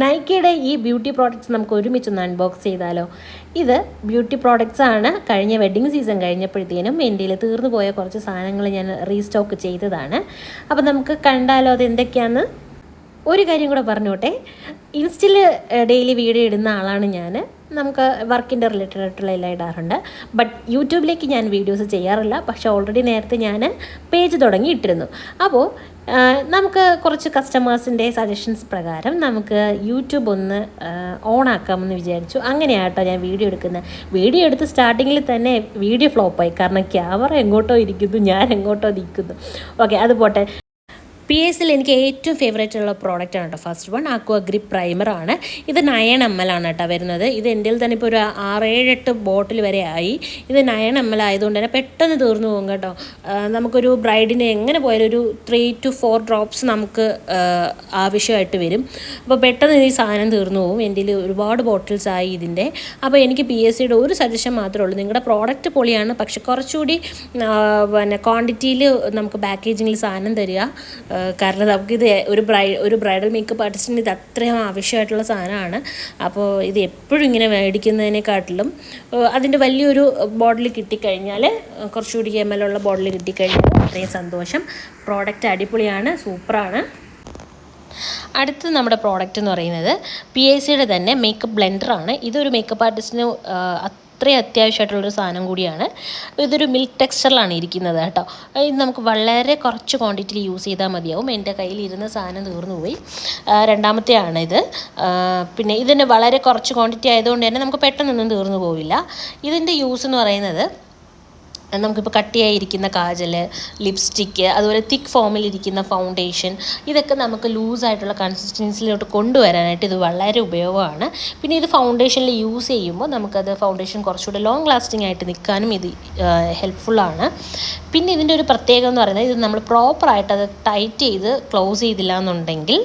നൈക്കയുടെ ഈ beauty products നമുക്ക് ഒരുമിച്ചൊന്ന് unbox ചെയ്താലോ. ഇത് ബ്യൂട്ടി പ്രോഡക്റ്റ്സ് ആണ്. കഴിഞ്ഞ വെഡ്ഡിങ് സീസൺ കഴിഞ്ഞപ്പോഴത്തേനും എൻ്റെ കയ്യിൽ തീർന്നു പോയ കുറച്ച് സാധനങ്ങൾ ഞാൻ റീസ്റ്റോക്ക് ചെയ്തതാണ്. അപ്പോൾ നമുക്ക് കണ്ടാലോ അത് എന്തൊക്കെയാണെന്ന്. ഒരു കാര്യം കൂടെ പറഞ്ഞോട്ടെ, ഇൻസ്റ്റയിൽ ഡെയിലി വീഡിയോ ഇടുന്ന ആളാണ് ഞാൻ. നമുക്ക് വർക്കിൻ്റെ റിലേറ്റഡ് ആയിട്ടുള്ള എല്ലാം ഇടാറുണ്ട്. ബട്ട് യൂട്യൂബിലേക്ക് ഞാൻ വീഡിയോസ് ചെയ്യാറില്ല. പക്ഷേ ഓൾറെഡി നേരത്തെ ഞാൻ പേജ് തുടങ്ങി ഇട്ടിരുന്നു. അപ്പോൾ നമുക്ക് കുറച്ച് കസ്റ്റമേഴ്സിൻ്റെ സജഷൻസ് പ്രകാരം നമുക്ക് യൂട്യൂബ് ഒന്ന് ഓണാക്കാമെന്ന് വിചാരിച്ചു. അങ്ങനെയാട്ടോ ഞാൻ വീഡിയോ എടുക്കുന്നത്. വീഡിയോ എടുത്ത് സ്റ്റാർട്ടിങ്ങിൽ തന്നെ വീഡിയോ ഫ്ലോപ്പായി. കാരണം ക്യാമറ എങ്ങോട്ടോ ഇരിക്കുന്നു, ഞാൻ എങ്ങോട്ടോ നിൽക്കുന്നു. ഓക്കെ, അത് പോട്ടെ. PSൽ എനിക്ക് ഏറ്റവും ഫേവറേറ്റ് ഉള്ള പ്രോഡക്റ്റാണ് കേട്ടോ. ഫസ്റ്റ് വൺ ആക്വാ ഗ്രിപ്പ് പ്രൈമറാണ്. ഇത് 9 ml ആണ് കേട്ടോ വരുന്നത്. ഇത് എൻ്റെ തന്നെ ഇപ്പോൾ ഒരു 6-7-8 ബോട്ടിൽ വരെ ആയി. ഇത് 9 ml ആയതുകൊണ്ട് തന്നെ പെട്ടെന്ന് തീർന്നു പോകും കേട്ടോ. നമുക്കൊരു ബ്രൈഡിന് എങ്ങനെ പോയാലും ഒരു 3 to 4 ഡ്രോപ്സ് നമുക്ക് ആവശ്യമായിട്ട് വരും. അപ്പോൾ പെട്ടെന്ന് ഈ സാധനം തീർന്നു പോകും. എൻ്റെ ഒരുപാട് ബോട്ടിൽസ് ആയി ഇതിൻ്റെ. അപ്പോൾ എനിക്ക് PSയുടെ ഒരു സജഷൻ മാത്രമേ ഉള്ളൂ. നിങ്ങളുടെ പ്രോഡക്റ്റ് പൊളിയാണ്, പക്ഷെ കുറച്ചുകൂടി പിന്നെ ക്വാണ്ടിറ്റിയിൽ നമുക്ക് പാക്കേജിങ്ങിൽ സാധനം തരിക. കാരണം നമുക്കിത് ഒരു ബ്രൈഡൽ മേക്കപ്പ് ആർട്ടിസ്റ്റിന് ഇത് അത്രയും ആവശ്യമായിട്ടുള്ള സാധനമാണ്. അപ്പോൾ ഇത് എപ്പോഴും ഇങ്ങനെ മേടിക്കുന്നതിനെക്കാട്ടിലും അതിൻ്റെ വലിയൊരു ബോട്ടിൽ കിട്ടിക്കഴിഞ്ഞാൽ, കുറച്ചുകൂടി ml ഉള്ള ബോട്ടിൽ കിട്ടിക്കഴിഞ്ഞാൽ അത്രയും സന്തോഷം. പ്രോഡക്റ്റ് അടിപൊളിയാണ്, സൂപ്പറാണ്. അടുത്ത് നമ്മുടെ പ്രോഡക്റ്റ് എന്ന് പറയുന്നത് PSയുടെ തന്നെ മേക്കപ്പ് ബ്ലെൻഡറാണ്. ഇതൊരു മേക്കപ്പ് ആർട്ടിസ്റ്റിന് അത്രയും അത്യാവശ്യമായിട്ടുള്ളൊരു സാധനം കൂടിയാണ്. ഇതൊരു മിൽക്ക് ടെക്സ്ചറിലാണ് ഇരിക്കുന്നത് കേട്ടോ. ഇത് നമുക്ക് വളരെ കുറച്ച് ക്വാണ്ടിറ്റിയിൽ യൂസ് ചെയ്താൽ മതിയാവും. എൻ്റെ കയ്യിലിരുന്ന സാധനം തീർന്നു പോയി. രണ്ടാമത്തെയാണ് ഇത്. പിന്നെ ഇതിന് വളരെ കുറച്ച് ക്വാണ്ടിറ്റി ആയതുകൊണ്ട് തന്നെ നമുക്ക് പെട്ടെന്നൊന്നും തീർന്നു പോവില്ല. ഇതിൻ്റെ യൂസ് എന്ന് പറയുന്നത്, നമുക്കിപ്പോൾ കട്ടിയായിരിക്കുന്ന കാജൽ, ലിപ്സ്റ്റിക്ക്, അതുപോലെ തിക്ക് ഫോമിലിരിക്കുന്ന ഫൗണ്ടേഷൻ, ഇതൊക്കെ നമുക്ക് ലൂസായിട്ടുള്ള കൺസിസ്റ്റൻസിയിലോട്ട് കൊണ്ടുവരാനായിട്ട് ഇത് വളരെ ഉപയോഗമാണ്. പിന്നെ ഇത് ഫൗണ്ടേഷനിൽ യൂസ് ചെയ്യുമ്പോൾ നമുക്കത് ഫൗണ്ടേഷൻ കുറച്ചുകൂടെ ലോങ് ലാസ്റ്റിംഗ് ആയിട്ട് നിൽക്കാനും ഇത് ഹെൽപ്ഫുള്ളാണ്. പിന്നെ ഇതിൻ്റെ ഒരു പ്രത്യേകത എന്ന് പറയുന്നത്, ഇത് നമ്മൾ പ്രോപ്പറായിട്ട് അത് ടൈറ്റ് ചെയ്ത് ക്ലോസ് ചെയ്തില്ല എന്നുണ്ടെങ്കിൽ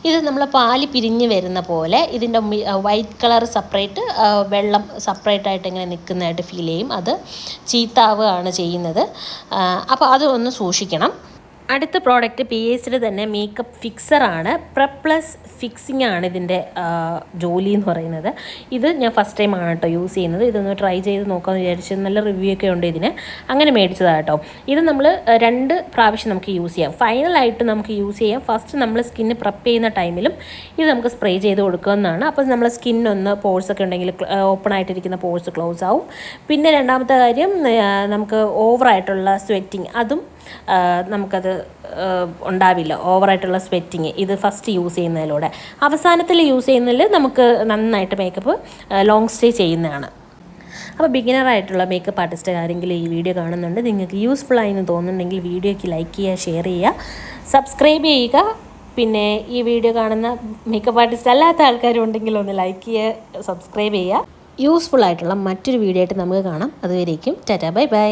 ഇത് നമ്മൾ പാല് പിരിഞ്ഞ് വരുന്ന പോലെ ഇതിൻ്റെ വൈറ്റ് കളർ സെപ്പറേറ്റ്, വെള്ളം സെപ്പറേറ്റായിട്ട് ഇങ്ങനെ നിൽക്കുന്നതായിട്ട് ഫീൽ ചെയ്യും. അത് ചീത്താവുകയാണ് ചെയ്യുന്നത്. അപ്പോൾ അത് ഒന്ന് സൂക്ഷിക്കണം. അടുത്ത പ്രോഡക്റ്റ് PSയുടെ തന്നെ മേക്കപ്പ് ഫിക്സറാണ്. പ്ലസ് ഫിക്സിംഗ് ആണ് ഇതിൻ്റെ ജോലി എന്ന് പറയുന്നത്. ഇത് ഞാൻ ഫസ്റ്റ് ടൈമാണ് കേട്ടോ യൂസ് ചെയ്യുന്നത്. ഇതൊന്ന് ട്രൈ ചെയ്ത് നോക്കാമെന്ന് വിചാരിച്ച്, നല്ല റിവ്യൂ ഒക്കെ ഉണ്ട് ഇതിന്, അങ്ങനെ മേടിച്ചതാണ് കേട്ടോ. ഇത് നമ്മൾ 2 പ്രാവശ്യം നമുക്ക് യൂസ് ചെയ്യാം. ഫൈനലായിട്ട് നമുക്ക് യൂസ് ചെയ്യാം. ഫസ്റ്റ് നമ്മൾ സ്കിന്ന് പ്രപ്പ് ചെയ്യുന്ന ടൈമിലും ഇത് നമുക്ക് സ്പ്രേ ചെയ്ത് കൊടുക്കാവുന്നതാണ്. അപ്പോൾ നമ്മൾ സ്കിന്നൊന്ന് പോഴ്സൊക്കെ ഉണ്ടെങ്കിൽ ഓപ്പൺ ആയിട്ടിരിക്കുന്ന പോഴ്സ് ക്ലോസ് ആവും. പിന്നെ രണ്ടാമത്തെ കാര്യം, നമുക്ക് ഓവറായിട്ടുള്ള സ്വെറ്റിങ് അതും നമുക്കത് ഉണ്ടാവില്ല. ഓവറായിട്ടുള്ള സ്വെറ്റിങ് ഇത് ഫസ്റ്റ് യൂസ് ചെയ്യുന്നതിലൂടെ. അവസാനത്തിൽ യൂസ് ചെയ്യുന്നതിൽ നമുക്ക് നന്നായിട്ട് മേക്കപ്പ് ലോങ് സ്റ്റേ ചെയ്യുന്നതാണ്. അപ്പോൾ ബിഗിനറായിട്ടുള്ള മേക്കപ്പ് ആർട്ടിസ്റ്റ് ആരെങ്കിലും ഈ വീഡിയോ കാണുന്നുണ്ട്, നിങ്ങൾക്ക് യൂസ്ഫുൾ ആയി എന്ന് തോന്നുന്നുണ്ടെങ്കിൽ വീഡിയോയ്ക്ക് ലൈക്ക് ചെയ്യുക, ഷെയർ ചെയ്യുക, സബ്സ്ക്രൈബ് ചെയ്യുക. പിന്നെ ഈ വീഡിയോ കാണുന്ന മേക്കപ്പ് ആർട്ടിസ്റ്റ് അല്ലാത്ത ആൾക്കാരും ഉണ്ടെങ്കിൽ ഒന്ന് ലൈക്ക് ചെയ്യുക, സബ്സ്ക്രൈബ് ചെയ്യുക. യൂസ്ഫുൾ ആയിട്ടുള്ള മറ്റൊരു വീഡിയോ ആയിട്ട് നമുക്ക് കാണാം. അതുവരേക്കും ടാറ്റാ, ബൈ ബൈ.